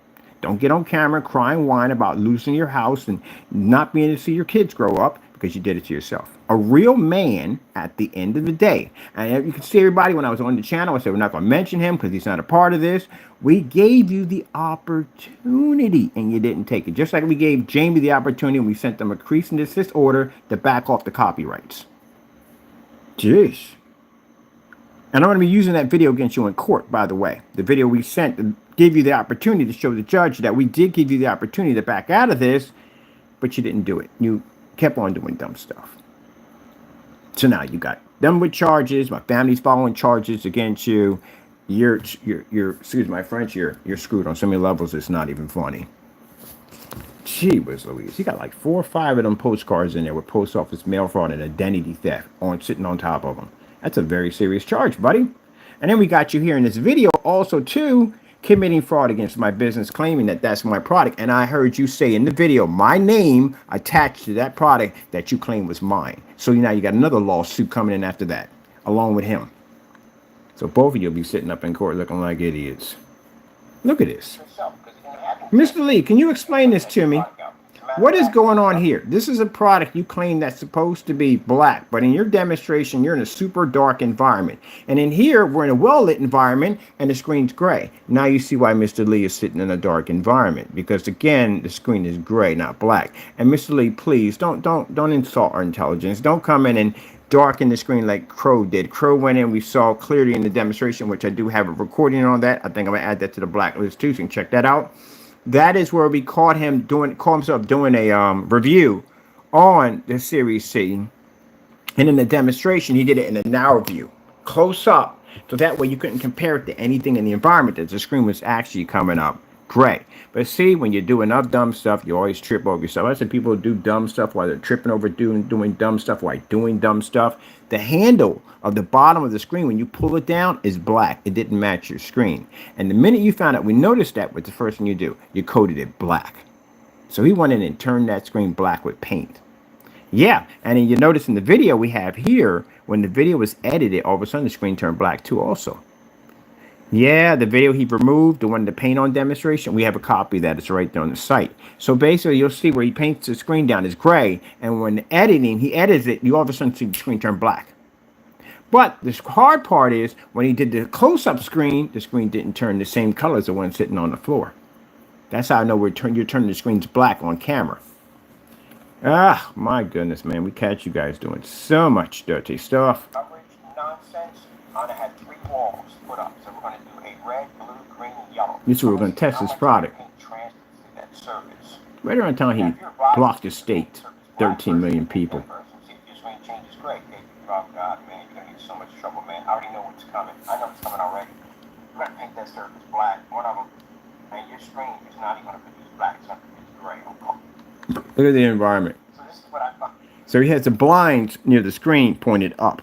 Speaker 1: Don't get on camera crying whine about losing your house and not being able to see your kids grow up because you did it to yourself. A real man at the end of the day. And you can see everybody when I was on the channel, I said we're not going to mention him because he's not a part of this. We gave you the opportunity and you didn't take it. Just like we gave Jamie the opportunity and we sent them a cease and desist order to back off the copyrights. Jeez. And I'm going to be using that video against you in court, by the way. The video we sent to give you the opportunity to show the judge that we did give you the opportunity to back out of this, but you didn't do it. You kept on doing dumb stuff. So now you got them with charges. My family's following charges against you. You're excuse my French, you're screwed on so many levels it's not even funny. Gee whiz Louise. You got like 4 or 5 of them postcards in there with post office mail fraud and identity theft sitting on top of them. That's a very serious charge, buddy. And then we got you here in this video also too, committing fraud against my business, claiming that that's my product. And I heard you say in the video, my name attached to that product that you claim was mine. So now you got another lawsuit coming in after that, along with him. So both of you will be sitting up in court looking like idiots. Look at this. Mr. Lee, can you explain this to me? What is going on here? This is a product you claim that's supposed to be black, but in your demonstration, you're in a super dark environment. And in here, we're in a well-lit environment, and the screen's gray. Now you see why Mr. Lee is sitting in a dark environment, because again, the screen is gray, not black. And Mr. Lee, please don't insult our intelligence. Don't come in and darken the screen like Crow did. Crow went in, we saw clearly in the demonstration, which I do have a recording on that. I think I'm gonna add that to the blacklist too, so you can check that out. That is where we caught him caught himself doing a review on the Series C. And in the demonstration, he did it in a narrow view, close up. So that way you couldn't compare it to anything in the environment that the screen was actually coming up gray. But see, when you do enough dumb stuff, you always trip over yourself. I said people do dumb stuff while they're tripping over doing dumb stuff while doing dumb stuff. The handle of the bottom of the screen, when you pull it down, is black. It didn't match your screen. And the minute you found out, we noticed that was the first thing you do. You coded it black. So he went in and turned that screen black with paint. Yeah, and then you notice in the video we have here, when the video was edited, all of a sudden the screen turned black too also. Yeah, the video he removed, the one, the paint on demonstration, we have a copy of that. It's right there on the site. So basically, you'll see where he paints the screen down is gray, and when editing, he edits it, you all of a sudden see the screen turn black. But the hard part is, when he did the close-up screen, the screen didn't turn the same color as the one sitting on the floor. That's how I know you're turning the screens black on camera. Ah, my goodness, man. We catch you guys doing so much dirty stuff.
Speaker 2: Coverage nonsense. I'm gonna have 3 walls put up. So we're gonna do a red, blue, green, and yellow.
Speaker 1: This is where we're going to test this product. Right around town, he blocked the state. 13 million people.
Speaker 2: See if your screen changes gray. Oh God, man, you're gonna get so much trouble, man. I already know what's coming. I know it's coming already. We're gonna paint that surface black. One of them, and your screen is not even gonna produce black. It's gonna produce gray.
Speaker 1: Look at the environment.
Speaker 2: So this is what I thought.
Speaker 1: So he has the blinds near the screen pointed up.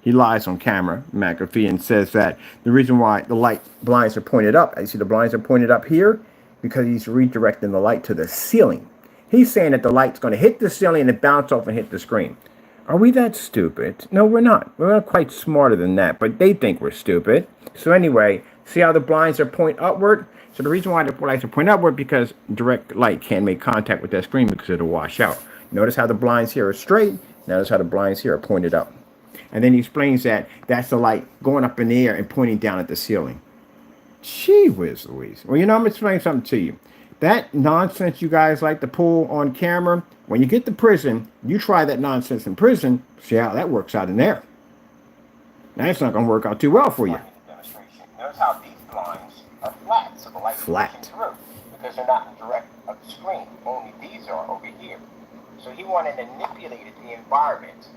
Speaker 1: He lies on camera, McAfee, and says that the reason why the blinds are pointed up, you see the blinds are pointed up here, because he's redirecting the light to the ceiling. He's saying that the light's going to hit the ceiling and bounce off and hit the screen. Are we that stupid? No, we're not. We're not quite smarter than that, but they think we're stupid. So anyway, see how the blinds are point upward? So the reason why the lights are point upward, because direct light can't make contact with that screen because it'll wash out. Notice how the blinds here are straight. Notice how the blinds here are pointed up. And then he explains that that's the light going up in the air and pointing down at the ceiling. Gee whiz Louise. Well, you know, I'm going to explain something to you. That nonsense you guys like to pull on camera, when you get to prison, you try that nonsense in prison, see how that works out in there. Now, it's not going to work out too well for you.
Speaker 2: Notice how these blinds are flat, so the light is pushing through, because they're not in direct of the screen. Only these are over here. So he wanted to manipulate the environment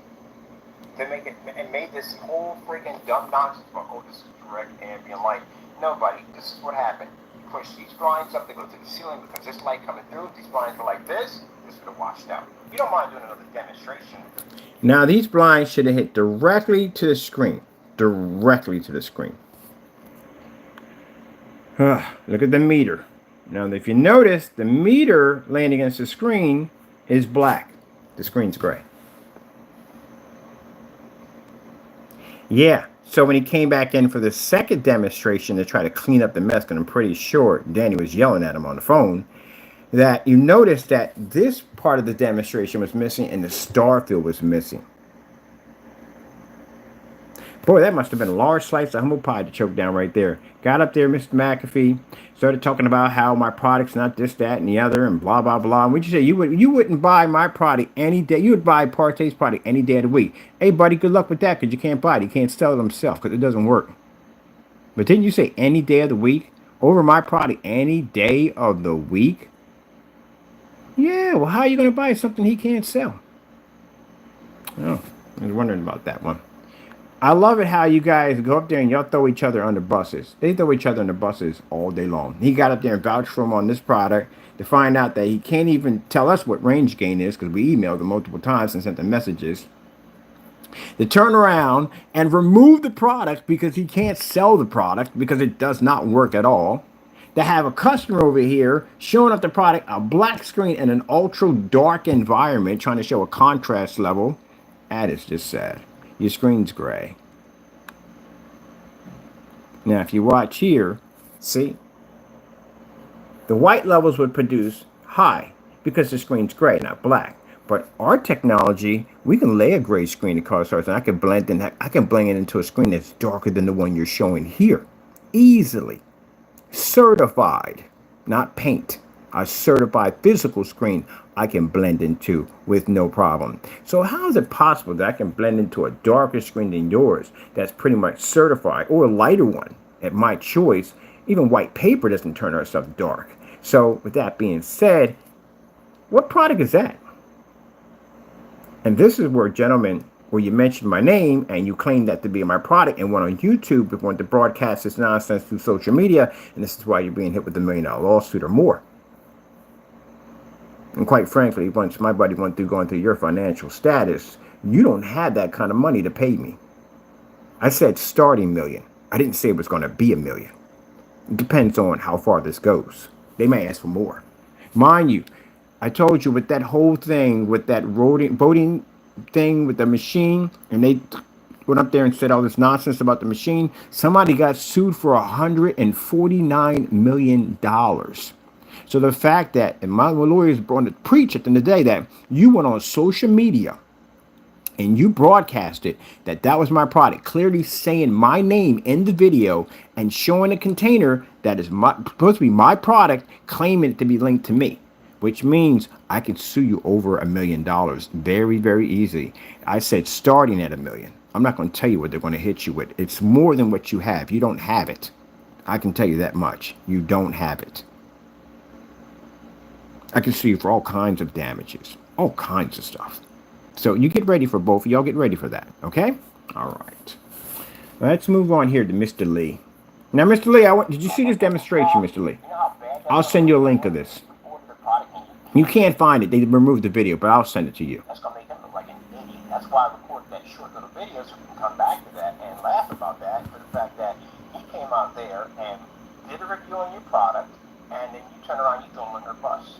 Speaker 2: to make it, and made this whole freaking dumb nonsense about, oh, this is direct ambient light. Nobody, this is what happened. You push these blinds up, they go to the ceiling, because this light coming through, if these blinds were like this would have washed out. You don't mind doing another demonstration.
Speaker 1: Now, these blinds should have hit directly to the screen. Directly to the screen. Look at the meter. Now, if you notice, the meter laying against the screen is black. The screen's gray. Yeah, so when he came back in for the second demonstration to try to clean up the mess, because I'm pretty sure Danny was yelling at him on the phone, that you noticed that this part of the demonstration was missing and the star field was missing. Boy, that must have been a large slice of humble pie to choke down right there. Got up there, Mr. McAfee, started talking about how my product's not this, that, and the other, and blah, blah, blah. And what'd you say? You wouldn't buy my product any day. You would buy Partay's product any day of the week. Hey, buddy, good luck with that, because you can't buy it. You can't sell it himself, because it doesn't work. But didn't you say any day of the week? Over my product any day of the week? Yeah, well, how are you going to buy something he can't sell? Oh, I was wondering about that one. I love it how you guys go up there and y'all throw each other under buses. They throw each other under buses all day long. He got up there and vouched for him on this product to find out that he can't even tell us what range gain is, because we emailed him multiple times and sent them messages. To turn around and remove the product because he can't sell the product because it does not work at all. To have a customer over here showing up the product, a black screen in an ultra dark environment, trying to show a contrast level. That is just sad. Your screen's gray. Now, if you watch here, see, the white levels would produce high because the screen's gray, not black. But our technology, we can lay a gray screen across ours, and I can blend it into a screen that's darker than the one you're showing here, easily. Certified, not paint. A certified physical screen I can blend into with no problem. So how is it possible that I can blend into a darker screen than yours that's pretty much certified, or a lighter one at my choice? Even white paper doesn't turn our stuff dark. So with that being said, what product is that? And this is where, gentlemen, where you mentioned my name and you claimed that to be my product and went on YouTube and wanted to broadcast this nonsense through social media, and this is why you're being hit with $1 million lawsuit or more. And quite frankly, once my buddy went through going through your financial status, you don't have that kind of money to pay me. I said starting million. I didn't say it was going to be $1 million. It depends on how far this goes. They may ask for more. Mind you, I told you with that whole thing, with that voting thing with the machine, and they went up there and said all this nonsense about the machine. Somebody got sued for $149 million. So the fact that, and my lawyers going to preach at the end of the day, that you went on social media and you broadcasted that that was my product, clearly saying my name in the video and showing a container that is supposed to be my product, claiming it to be linked to me, which means I can sue you over $1 million very, very easily. I said starting at $1 million. I'm not going to tell you what they're going to hit you with. It's more than what you have. You don't have it. I can tell you that much. You don't have it. I can sue you for all kinds of damages, all kinds of stuff. So you get ready for both. Y'all get ready for that, okay? All right. Let's move on here to Mr. Lee. Now, Mr. Lee, did you see this demonstration, Mr. Lee? I'll send you a link of this. You can't find it. They removed the video, but I'll send it to you.
Speaker 2: That's going to make him look like an idiot. That's why I recorded that short little video so we can come back to that and laugh about that for the fact that he came out there and did a review on your product, and then you turn around and you throw him under a bus.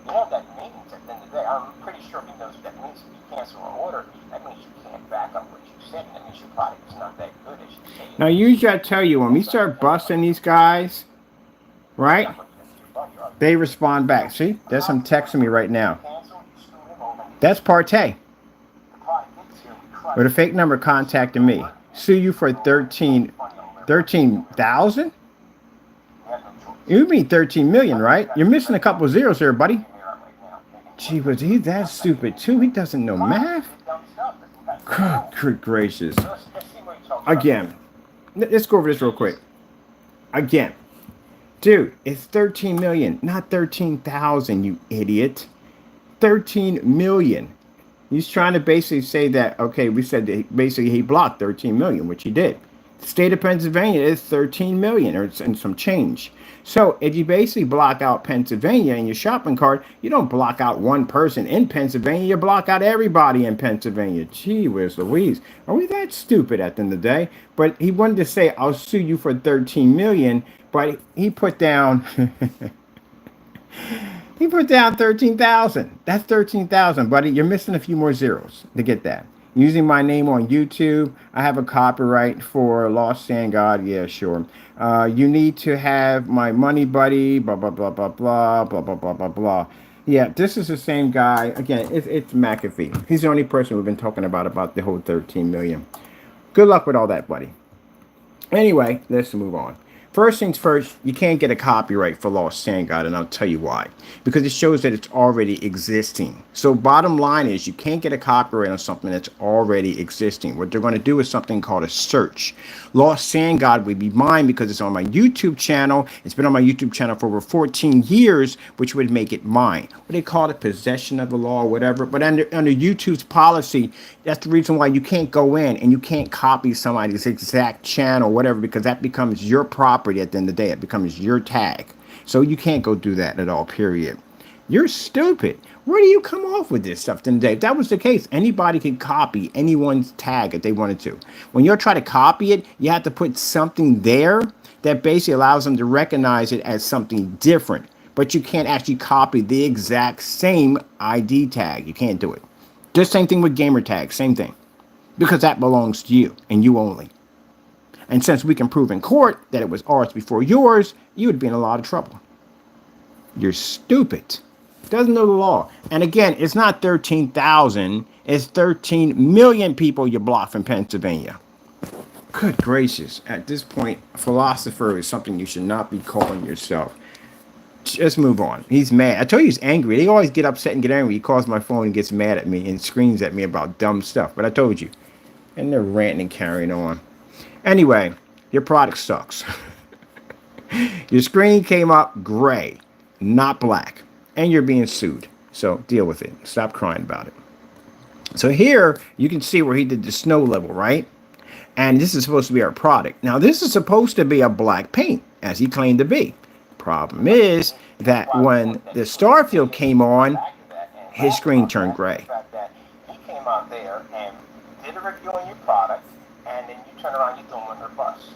Speaker 2: You know what that means at the end of the day? I'm pretty sure he knows what that means. If you cancel an order, that means you can't back up what you said, and that means your product is not that good as you say.
Speaker 1: Now, usually I tell you, when we start busting these guys, right, they respond back. See, there's some texting me right now. That's Partey. With a fake number contacting me. Sue you for 13,000? You mean 13 million, right? You're missing a couple zeros here, buddy. Gee, was he that stupid too? He doesn't know math? Good gracious. Again, let's go over this real quick. Again, dude, it's 13 million, not 13,000, you idiot. 13 million. He's trying to basically say that, okay, we said that basically he blocked 13 million, which he did. The state of Pennsylvania is 13 million or and some change. So if you basically block out Pennsylvania in your shopping cart, you don't block out one person in Pennsylvania, you block out everybody in Pennsylvania. Gee whiz Louise. Are we that stupid at the end of the day? But he wanted to say, I'll sue you for 13 million, but he put down he put down 13,000. That's 13,000, buddy. You're missing a few more zeros to get that. Using my name on YouTube, I have a copyright for Lost Sand God. Yeah, sure. You need to have my money buddy, blah, blah, blah, blah, blah, blah, blah, blah, blah, blah. Yeah, this is the same guy. Again, it's McAfee. He's the only person we've been talking about the whole 13 million. Good luck with all that, buddy. Anyway, let's move on. First things first, you can't get a copyright for Lost Sand God, and I'll tell you why. Because it shows that it's already existing. So bottom line is you can't get a copyright on something that's already existing. What they're going to do is something called a search. Lost Sand God would be mine because it's on my YouTube channel. It's been on my YouTube channel for over 14 years, which would make it mine. What they call it, possession of the law or whatever. But under YouTube's policy, that's the reason why you can't go in and you can't copy somebody's exact channel or whatever, because that becomes your property at the end of the day. It becomes your tag. So you can't go do that at all, period. You're stupid. Where do you come off with this stuff today? If that was the case, anybody could copy anyone's tag if they wanted to. When you're trying to copy it, you have to put something there that basically allows them to recognize it as something different. But you can't actually copy the exact same ID tag. You can't do it. Just same thing with gamer tags, same thing. Because that belongs to you and you only. And since we can prove in court that it was ours before yours, you would be in a lot of trouble. You're stupid. Doesn't know the law. And again, it's not 13,000. It's 13 million people you block from Pennsylvania. Good gracious. At this point, philosopher is something you should not be calling yourself. Just move on. He's mad. I told you he's angry. They always get upset and get angry. He calls my phone and gets mad at me and screams at me about dumb stuff. But I told you. And they're ranting and carrying on. Anyway, your product sucks. Your screen came up gray, not black. And you're being sued. So deal with it. Stop crying about it. So here you can see where he did the snow level, right? And this is supposed to be our product. Now this is supposed to be a black paint, as he claimed to be. Problem is that when the Starfield came on, his screen turned gray.
Speaker 2: He came out there and did a review on your product, and then you turn around and you throw him under a bus.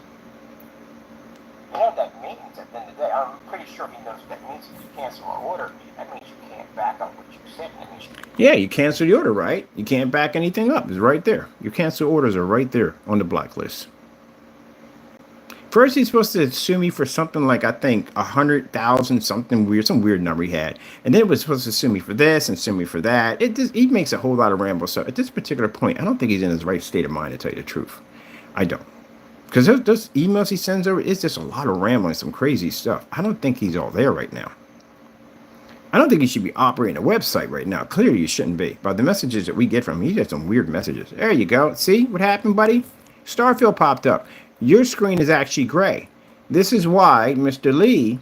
Speaker 2: You know what that means at the end of the day? I'm pretty sure he knows what that means. If you cancel an order, that means you can't back up what you said. And that means
Speaker 1: Yeah, you cancel the order, right? You can't back anything up. It's right there. Your cancel orders are right there on the blacklist. First, he's supposed to sue me for something like, I think, 100,000, something weird, some weird number he had. And then it was supposed to sue me for this and sue me for that. He makes a whole lot of ramble. So at this particular point, I don't think he's in his right state of mind, to tell you the truth. I don't. Because those emails he sends over, it's just a lot of rambling, some crazy stuff. I don't think he's all there right now. I don't think he should be operating a website right now. Clearly, you shouldn't be. By the messages that we get from him, he gets some weird messages. There you go. See what happened, buddy? Starfield popped up. Your screen is actually gray. This is why Mr. Lee,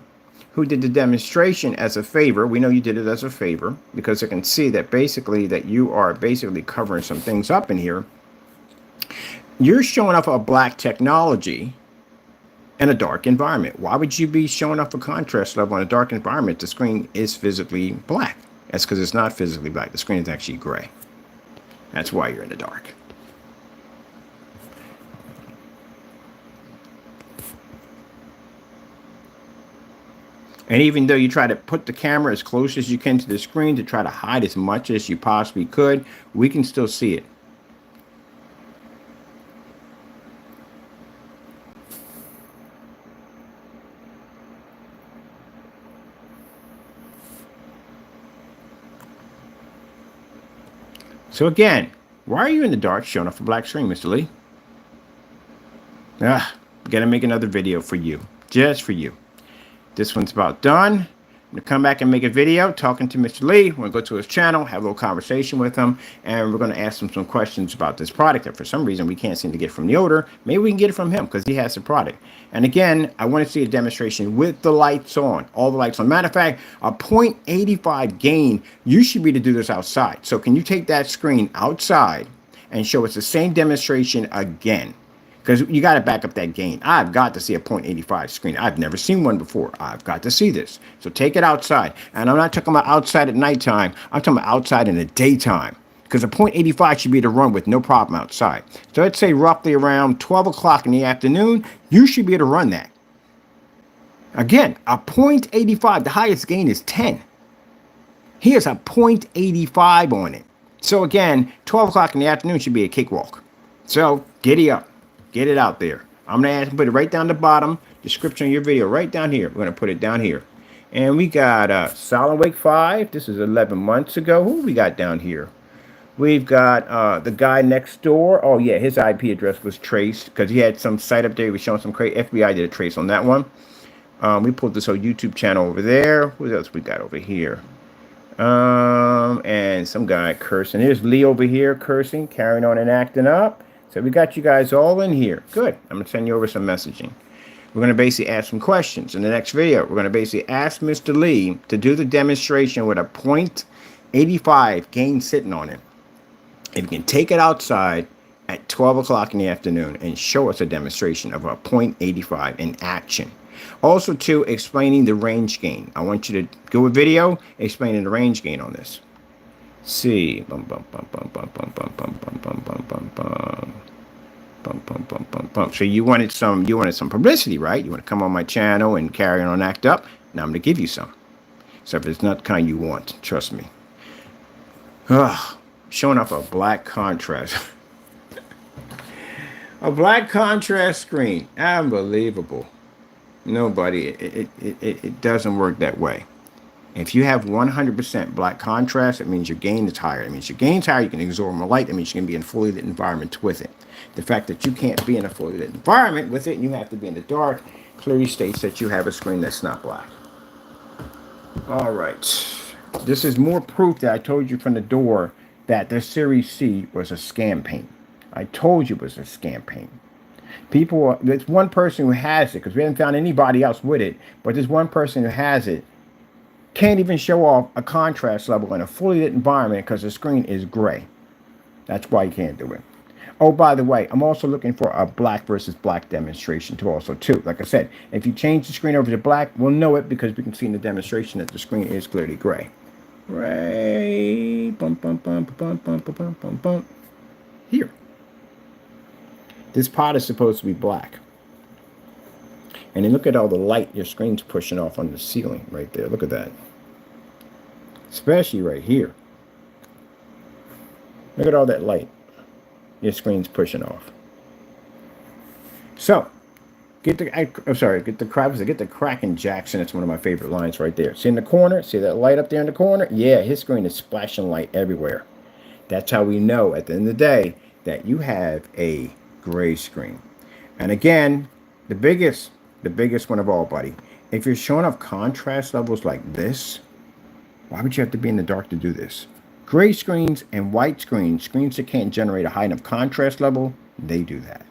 Speaker 1: who did the demonstration as a favor, we know you did it as a favor, because I can see that basically that you are basically covering some things up in here. You're showing off a black technology in a dark environment. Why would you be showing off a contrast level in a dark environment? The screen is physically black. That's because it's not physically black. The screen is actually gray. That's why you're in the dark. And even though you try to put the camera as close as you can to the screen to try to hide as much as you possibly could, we can still see it. So again, why are you in the dark showing off a black screen, Mr. Lee? Gotta make another video for you. Just for you. This one's about done. I'm going to come back and make a video talking to Mr. Lee. We're going to go to his channel, have a little conversation with him, and we're going to ask him some questions about this product that for some reason we can't seem to get from the owner. Maybe we can get it from him because he has the product. And again, I want to see a demonstration with the lights on, all the lights on. Matter of fact, a 0.85 gain, you should be able to do this outside. So can you take that screen outside and show us the same demonstration again? Because you got to back up that gain. I've got to see a 0.85 screen. I've never seen one before. I've got to see this. So take it outside. And I'm not talking about outside at nighttime. I'm talking about outside in the daytime. Because a 0.85 should be able to run with no problem outside. So let's say roughly around 12 o'clock in the afternoon, you should be able to run that. Again, a 0.85, the highest gain is 10. Here's a 0.85 on it. So again, 12 o'clock in the afternoon should be a cakewalk. So giddy up. Get it out there. I'm going to put it right down the bottom. Description of your video right down here. We're going to put it down here. And we got Solid Wake 5. This is 11 months ago. Who we got down here? We've got the guy next door. Oh, yeah. His IP address was traced because he had some site up there. He was showing some crazy. FBI did a trace on that one. We pulled this whole YouTube channel over there. What else we got over here? And some guy cursing. Here's Lee over here cursing, carrying on and acting up. So we got you guys all in here. Good. I'm going to send you over some messaging. We're going to basically ask some questions. In the next video, we're going to basically ask Mr. Lee to do the demonstration with a 0.85 gain sitting on it. If you can take it outside at 12 o'clock in the afternoon and show us a demonstration of a 0.85 in action. Also, too, explaining the range gain. I want you to do a video explaining the range gain on this. See, so you wanted some publicity, right? You want to come on my channel and carry on and act up. Now I'm going to give you some. So if it's not the kind you want, trust me. Showing off a black contrast. A black contrast screen. Unbelievable. Nobody. It doesn't work that way. If you have 100% black contrast, it means your gain is higher. It means your gain's higher. You can absorb more light. That means you can be in a fully lit environment with it. The fact that you can't be in a fully lit environment with it and you have to be in the dark clearly states that you have a screen that's not black. All right. This is more proof that I told you from the door that the Series C was a scam paint. I told you it was a scam paint. There's one person who has it because we haven't found anybody else with it, but there's one person who has it. Can't even show off a contrast level in a fully lit environment because the screen is gray. That's why you can't do it. Oh, by the way, I'm also looking for a black versus black demonstration too. Like I said, if you change the screen over to black, we'll know it because we can see in the demonstration that the screen is clearly gray. Right. Here. This pot is supposed to be black. And then look at all the light your screen's pushing off on the ceiling right there. Look at that. Especially right here. Look at all that light your screen's pushing off. So, get the Cracking Jackson. That's one of my favorite lines right there. See in the corner? See that light up there in the corner? Yeah, his screen is splashing light everywhere. That's how we know at the end of the day that you have a gray screen. And again, the biggest one of all, buddy. If you're showing off contrast levels like this, why would you have to be in the dark to do this? Gray screens and white screens that can't generate a high enough contrast level, they do that.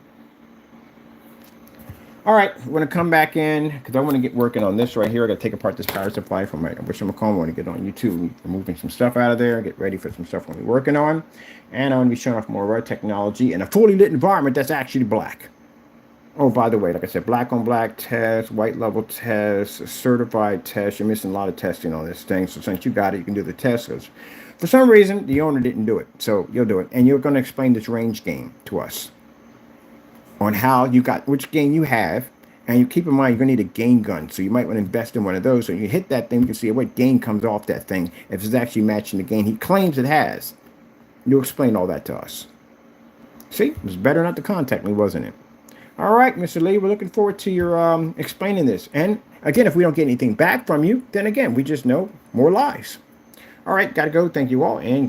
Speaker 1: All right, we're going to come back in because I want to get working on this right here. I got to take apart this power supply from my whatchamacallit. I want to get on YouTube, removing some stuff out of there, get ready for some stuff we're going to be working on. And I want to be showing off more of our technology in a fully lit environment that's actually black. Oh, by the way, like I said, black on black test, white level test, certified test. You're missing a lot of testing on this thing. So since you got it, you can do the test. Because for some reason, the owner didn't do it. So you'll do it. And you're going to explain this range game to us on how you got, which gain you have. And you keep in mind, you're going to need a gain gun. So you might want to invest in one of those. So you hit that thing, you can see what gain comes off that thing. If it's actually matching the gain he claims it has. You'll explain all that to us. See, it was better not to contact me, wasn't it? All right, Mr. Lee, we're looking forward to your explaining this. And again, if we don't get anything back from you, then again, we just know more lies. All right, got to go. Thank you all. And